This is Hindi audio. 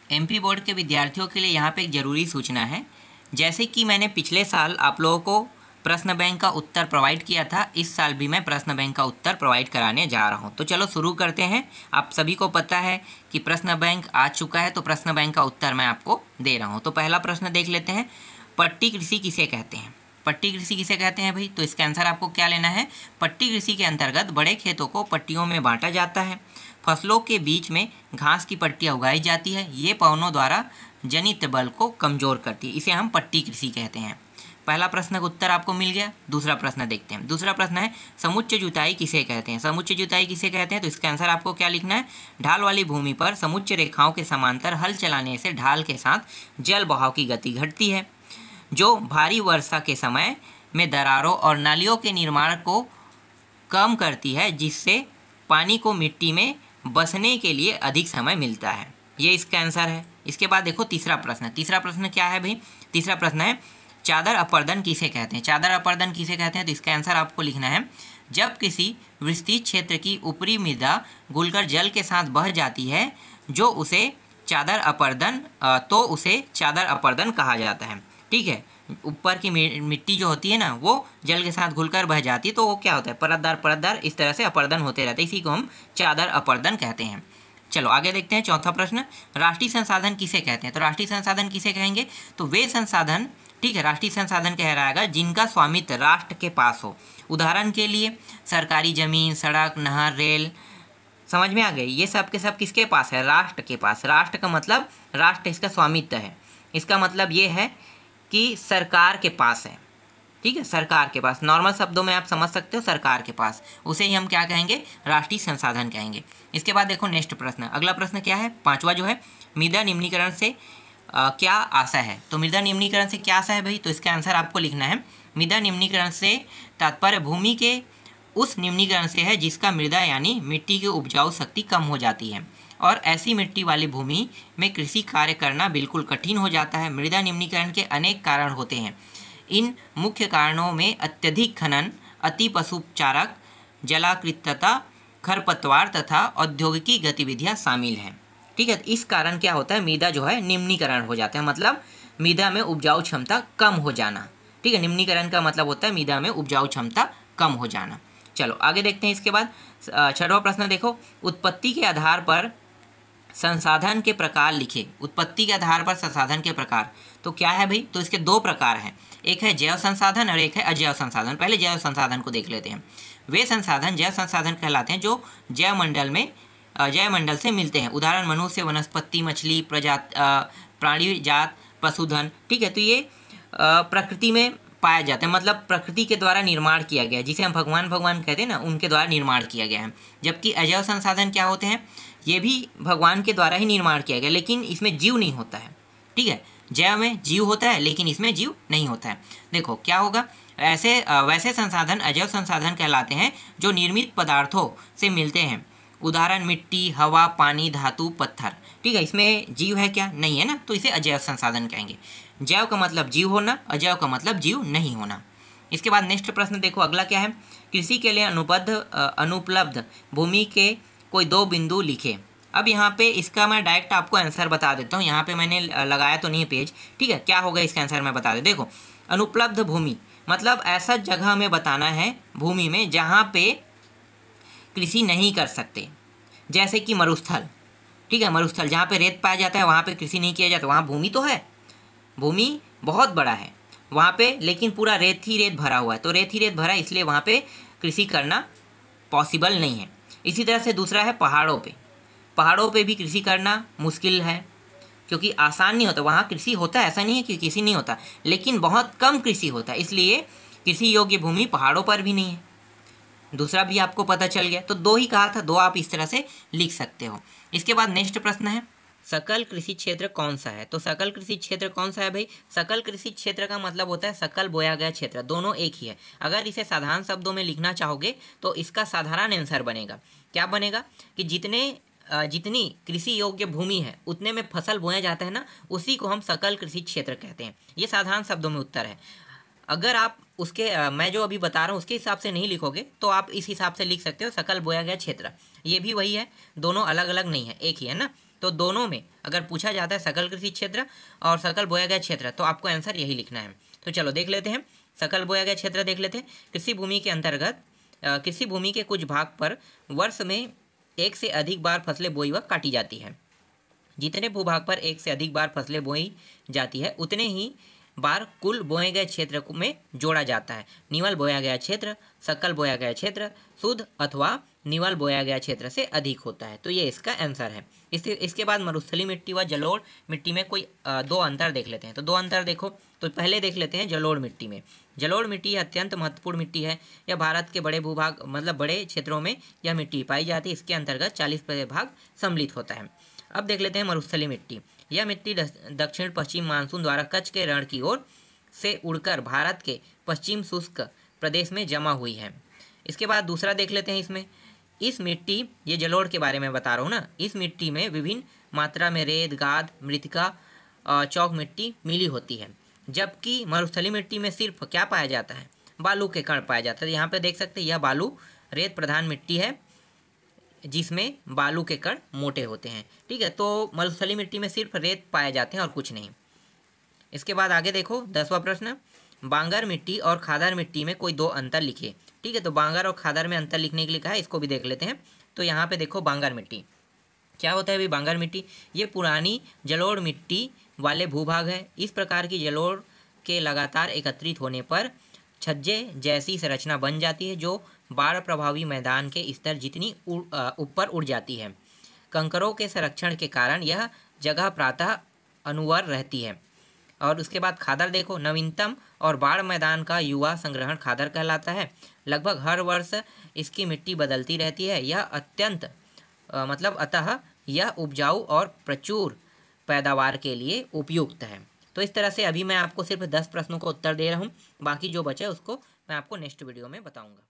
एमपी बोर्ड के विद्यार्थियों के लिए यहाँ पे एक ज़रूरी सूचना है। जैसे कि मैंने पिछले साल आप लोगों को प्रश्न बैंक का उत्तर प्रोवाइड किया था, इस साल भी मैं प्रश्न बैंक का उत्तर प्रोवाइड कराने जा रहा हूँ। तो चलो शुरू करते हैं। आप सभी को पता है कि प्रश्न बैंक आ चुका है, तो प्रश्न बैंक का उत्तर मैं आपको दे रहा हूँ। तो पहला प्रश्न देख लेते हैं, पट्टी कृषि किसे कहते हैं? पट्टी कृषि किसे कहते हैं भाई? तो इसका आंसर आपको क्या लेना है? पट्टी कृषि के अंतर्गत बड़े खेतों को पट्टियों में बांटा जाता है। फसलों के बीच में घास की पट्टियाँ उगाई जाती है। ये पवनों द्वारा जनित बल को कमजोर करती है, इसे हम पट्टी कृषि कहते हैं। पहला प्रश्न का उत्तर आपको मिल गया। दूसरा प्रश्न देखते हैं। दूसरा प्रश्न है, समुच्च जुताई किसे कहते हैं? समुच्च जुताई किसे कहते हैं? तो इसका आंसर आपको क्या लिखना है? ढाल वाली भूमि पर समुच्च रेखाओं के समांतर हल चलाने से ढाल के साथ जल बहाव की गति घटती है, जो भारी वर्षा के समय में दरारों और नालियों के निर्माण को कम करती है, जिससे पानी को मिट्टी में बसने के लिए अधिक समय मिलता है। ये इसका आंसर है। इसके बाद देखो तीसरा प्रश्न। तीसरा प्रश्न क्या है भाई? तीसरा प्रश्न है, चादर अपर्दन किसे कहते हैं? चादर अपर्दन किसे कहते हैं? तो इसका आंसर आपको लिखना है, जब किसी विस्तृत क्षेत्र की ऊपरी मृदा घुलकर जल के साथ बह जाती है, जो उसे चादर अपर्दन तो उसे चादर अपर्दन कहा जाता है। ठीक है, ऊपर की मिट्टी जो होती है ना, वो जल के साथ घुलकर बह जाती है, तो वो क्या होता है? परतदार परतदार इस तरह से अपर्दन होते रहते हैं, इसी को हम चादर अपर्दन कहते हैं। चलो आगे देखते हैं। चौथा प्रश्न, राष्ट्रीय संसाधन किसे कहते हैं? तो राष्ट्रीय संसाधन किसे कहेंगे? तो वे संसाधन, ठीक है, राष्ट्रीय संसाधन कहलाएगा जिनका स्वामित्व राष्ट्र के पास हो। उदाहरण के लिए सरकारी जमीन, सड़क, नहर, रेल। समझ में आ गई? ये सब के सब किसके पास है? राष्ट्र के पास। राष्ट्र का मतलब राष्ट्र इसका स्वामित्व है। इसका मतलब ये है कि सरकार के पास है। ठीक है, सरकार के पास, नॉर्मल शब्दों में आप समझ सकते हो, सरकार के पास, उसे ही हम क्या कहेंगे? राष्ट्रीय संसाधन कहेंगे। इसके बाद देखो नेक्स्ट प्रश्न। अगला प्रश्न क्या है? पांचवा जो है, मृदा निम्नीकरण से क्या आशा है? तो मृदा निम्नीकरण से क्या आशा है भाई? तो इसका आंसर आपको लिखना है, मृदा निम्नीकरण से तात्पर्य भूमि के उस निम्नीकरण से है जिसका मृदा यानी मिट्टी की उपजाऊ शक्ति कम हो जाती है, और ऐसी मिट्टी वाली भूमि में कृषि कार्य करना बिल्कुल कठिन हो जाता है। मृदा निम्नीकरण के अनेक कारण होते हैं। इन मुख्य कारणों में अत्यधिक खनन, अति पशुचारक, जलाकृतता, खरपतवार तथा औद्योगिकी गतिविधियां शामिल हैं। ठीक है, इस कारण क्या होता है? मृदा जो है निम्नीकरण हो जाता है, मतलब मृदा में उपजाऊ क्षमता कम हो जाना। ठीक है, निम्नीकरण का मतलब होता है मृदा में उपजाऊ क्षमता कम हो जाना। चलो आगे देखते हैं। इसके बाद छठवां प्रश्न देखो, उत्पत्ति के आधार पर संसाधन के प्रकार लिखे। उत्पत्ति के आधार पर संसाधन के प्रकार तो क्या है भाई? तो इसके दो प्रकार हैं, एक है जैव संसाधन और एक है अजैव संसाधन। पहले जैव संसाधन को देख लेते हैं। वे संसाधन जैव संसाधन कहलाते हैं जो जैव मंडल से मिलते हैं। उदाहरण मनुष्य, वनस्पति, मछली, प्राणी जात, पशुधन। ठीक है, तो ये प्रकृति में पाया जाता है, मतलब प्रकृति के द्वारा निर्माण किया गया है, जिसे हम भगवान कहते हैं ना, उनके द्वारा निर्माण किया गया है। जबकि अजैव संसाधन क्या होते हैं? ये भी भगवान के द्वारा ही निर्माण किया गया, लेकिन इसमें जीव नहीं होता है। ठीक है, जैव में जीव होता है, लेकिन इसमें जीव नहीं होता है। देखो क्या होगा, वैसे संसाधन अजैव संसाधन कहलाते हैं जो निर्मित पदार्थों से मिलते हैं। उदाहरण मिट्टी, हवा, पानी, धातु, पत्थर। ठीक है, इसमें जीव है क्या? नहीं है ना, तो इसे अजैव संसाधन कहेंगे। जैव का मतलब जीव होना, अजैव का मतलब जीव नहीं होना। इसके बाद नेक्स्ट प्रश्न देखो, अगला क्या है? कृषि के लिए अनुपलब्ध भूमि के कोई दो बिंदु लिखे। अब यहाँ पे इसका मैं डायरेक्ट आपको आंसर बता देता हूँ। यहाँ पे मैंने लगाया तो नहीं पेज। ठीक है, क्या होगा इसका आंसर मैं बता दें। देखो, अनुपलब्ध भूमि मतलब ऐसा जगह हमें बताना है भूमि में जहाँ पे कृषि नहीं कर सकते, जैसे कि मरुस्थल। ठीक है, मरुस्थल जहाँ पे रेत पाया जाता है, वहाँ पे कृषि नहीं किया जाता। वहाँ भूमि तो है, भूमि बहुत बड़ा है वहाँ पे, लेकिन पूरा रेत ही रेत भरा हुआ है। तो रेत ही रेत भरा है, इसलिए वहाँ पे कृषि करना पॉसिबल नहीं है। इसी तरह से दूसरा है पहाड़ों पे। पहाड़ों पे भी कृषि करना मुश्किल है, क्योंकि आसान नहीं होता। वहाँ कृषि होता है, ऐसा नहीं है कि कृषि नहीं होता, लेकिन बहुत कम कृषि होता है, इसलिए कृषि योग्य भूमि पहाड़ों पर भी नहीं है। दूसरा भी आपको पता चल गया। तो दो ही कहा था, दो आप इस तरह से लिख सकते हो। इसके बाद नेक्स्ट प्रश्न है, सकल कृषि क्षेत्र कौन सा है? तो सकल कृषि क्षेत्र कौन सा है भाई? सकल कृषि क्षेत्र का मतलब होता है सकल बोया गया क्षेत्र, दोनों एक ही है। अगर इसे साधारण शब्दों में लिखना चाहोगे तो इसका साधारण आंसर बनेगा, क्या बनेगा कि जितनी कृषि योग्य भूमि है उतने में फसल बोया जाता है ना, उसी को हम सकल कृषि क्षेत्र कहते हैं। ये साधारण शब्दों में उत्तर है। अगर आप उसके मैं जो अभी बता रहा हूँ उसके हिसाब से नहीं लिखोगे तो आप इस हिसाब से लिख सकते हो, सकल बोया गया क्षेत्र। ये भी वही है, दोनों अलग अलग नहीं है, एक ही है ना। तो दोनों में अगर पूछा जाता है सकल कृषि क्षेत्र और सकल बोया गया क्षेत्र, तो आपको आंसर यही लिखना है। तो चलो देख लेते हैं, सकल बोया गया क्षेत्र देख लेते हैं। कृषि भूमि के अंतर्गत कृषि भूमि के कुछ भाग पर वर्ष में एक से अधिक बार फसलें बोई व काटी जाती हैं। जितने भूभाग पर एक से अधिक बार फसलें बोई जाती है उतने ही बार कुल बोए गए क्षेत्र में जोड़ा जाता है। निवल बोया गया क्षेत्र, सकल बोया गया क्षेत्र शुद्ध अथवा निवल बोया गया क्षेत्र से अधिक होता है। तो ये इसका आंसर है। इसके बाद मरुस्थलीय मिट्टी व जलोढ़ मिट्टी में कोई दो अंतर देख लेते हैं। तो दो अंतर देखो, तो पहले देख लेते हैं जलोढ़ मिट्टी में। जलोढ़ मिट्टी अत्यंत महत्वपूर्ण मिट्टी है। यह भारत के बड़े भूभाग मतलब बड़े क्षेत्रों में यह मिट्टी पाई जाती है। इसके अंतर्गत 40% भाग सम्मिलित होता है। अब देख लेते हैं मरुस्थलीय मिट्टी। यह मिट्टी दक्षिण पश्चिम मानसून द्वारा कच्छ के रण की ओर से उड़कर भारत के पश्चिम शुष्क प्रदेश में जमा हुई है। इसके बाद दूसरा देख लेते हैं इसमें। इस मिट्टी, ये जलोढ़ के बारे में बता रहा हूँ ना, इस मिट्टी में विभिन्न मात्रा में रेत, गाद, मृतिका, चौक मिट्टी मिली होती है। जबकि मरुस्थलीय मिट्टी में सिर्फ क्या पाया जाता है, बालू के कण पाया जाता है। यहाँ पे देख सकते हैं यह बालू रेत प्रधान मिट्टी है जिसमें बालू के कण मोटे होते हैं। ठीक है, तो मरुस्थलीय मिट्टी में सिर्फ रेत पाए जाते हैं और कुछ नहीं। इसके बाद आगे देखो 10वां प्रश्न, बांगर मिट्टी और खादर मिट्टी में कोई दो अंतर लिखिए। ठीक है, तो बांगर और खादर में अंतर लिखने के लिए कहा है, इसको भी देख लेते हैं। तो यहाँ पे देखो बांगर मिट्टी क्या होता है भाई। बांगर मिट्टी ये पुरानी जलोढ़ मिट्टी वाले भूभाग है। इस प्रकार की जलोढ़ के लगातार एकत्रित होने पर छज्जे जैसी संरचना बन जाती है जो बाढ़ प्रभावी मैदान के स्तर जितनी ऊपर उड़ जाती है। कंकरों के संरक्षण के कारण यह जगह प्रातः अनुवर रहती है। और उसके बाद खादर देखो, नवीनतम और बाढ़ मैदान का युवा संग्रहण खादर कहलाता है। लगभग हर वर्ष इसकी मिट्टी बदलती रहती है। यह अतः यह उपजाऊ और प्रचुर पैदावार के लिए उपयुक्त है। तो इस तरह से अभी मैं आपको सिर्फ 10 प्रश्नों का उत्तर दे रहा हूँ, बाकी जो बचे उसको मैं आपको नेक्स्ट वीडियो में बताऊँगा।